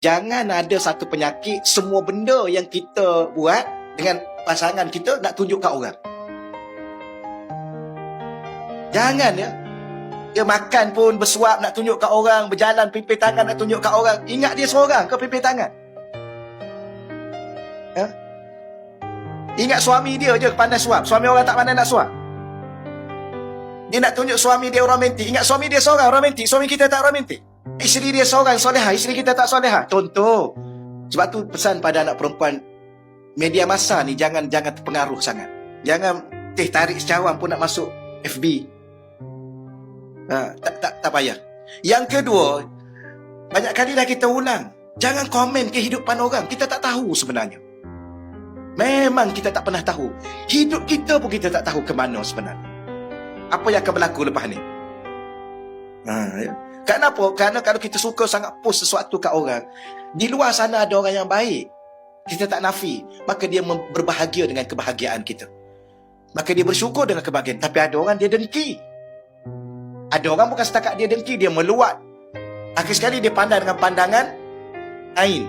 Jangan ada satu penyakit, semua benda yang kita buat dengan pasangan kita nak tunjuk kat orang. Jangan ya. Dia makan pun bersuap nak tunjuk kat orang, berjalan pimpin tangan nak tunjuk kat orang. Ingat dia seorang ke pimpin tangan? Ya? Ingat suami dia je pandai suap, suami orang tak pandai nak suap. Dia nak tunjuk suami dia romantik. Ingat suami dia seorang romantik, suami kita tak romantik. Isteri dia seorang solehah, isteri kita tak solehah. Contoh. Sebab tu pesan pada anak perempuan, media massa ni jangan terpengaruh sangat. Jangan tarik secawan pun nak masuk FB. Tak payah. Yang kedua, banyak kali dah kita ulang, jangan komen kehidupan orang. Kita tak tahu sebenarnya. Memang kita tak pernah tahu. Hidup kita pun kita tak tahu ke mana sebenarnya. Apa yang akan berlaku lepas ni? Ya. Kenapa? Kerana kalau kita suka sangat post sesuatu kat orang, di luar sana ada orang yang baik. Kita tak nafi. Maka dia berbahagia dengan kebahagiaan kita. Maka dia bersyukur dengan kebahagiaan. Tapi ada orang dia dengki. Ada orang bukan setakat dia dengki, dia meluat. Akhir sekali dia pandang dengan pandangan lain.